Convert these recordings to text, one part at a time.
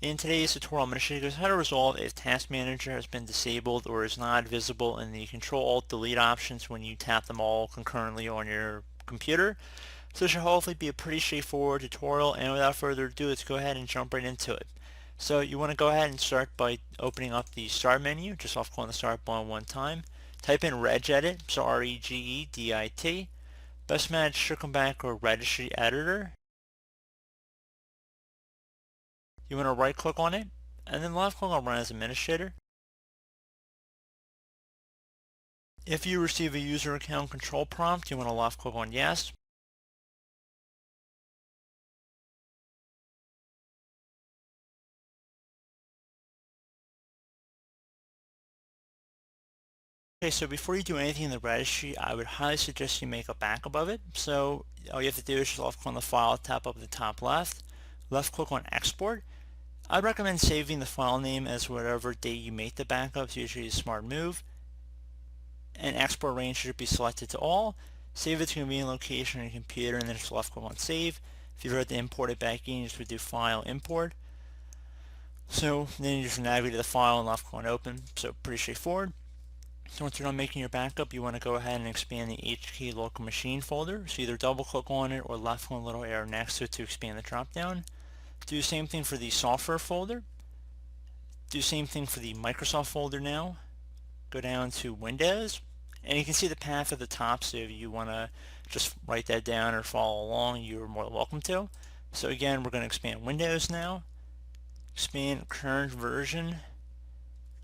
In today's tutorial, I'm going to show you guys how to resolve if Task Manager has been disabled or is not visible in the Ctrl-Alt-Delete options when you tap them all concurrently on your computer. So it should hopefully be a pretty straightforward tutorial, and without further ado, let's go ahead and jump right into it. So you want to go ahead and start by opening up the Start menu, just off clicking the Start button one time. Type in Regedit, so R-E-G-E-D-I-T. Best match should come back or Registry Editor. You want to right click on it and then left click on Run as Administrator. If you receive a user account control prompt, you want to left click on Yes. Okay, so before you do anything in the registry, I would highly suggest you make a backup of it. So all you have to do is just left click on the file, tap up at the top left click on Export. I'd recommend saving the file name as whatever date you make the backup. It's usually a smart move. And export range should be selected to all. Save it to a convenient location on your computer and then just left click on Save. If you've heard to import it back in, you just would do File, Import. So then you just navigate to the file and left click on Open. So pretty straightforward. So once you're done making your backup, you want to go ahead and expand the HK local machine folder. So either double click on it or left click on the little arrow next to it to expand the drop down. Do the same thing for the software folder. Do the same thing for the Microsoft folder now. Go down to Windows, and you can see the path at the top, so if you want to just write that down or follow along, you're more than welcome to. So again, we're going to expand Windows now, expand current version,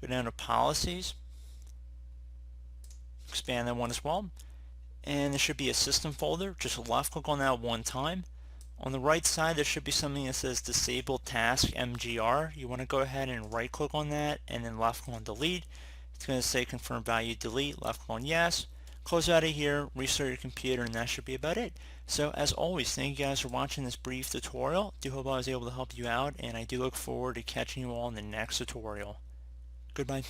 go down to Policies, expand that one as well, and there should be a System folder. Just left click on that one time. On the right side, there should be something that says Disable Task MGR. You want to go ahead and right click on that and then left click on Delete. It's going to say Confirm Value Delete, left click on Yes. Close out of here, restart your computer, and that should be about it. So as always, thank you guys for watching this brief tutorial. I do hope I was able to help you out, and I do look forward to catching you all in the next tutorial. Goodbye.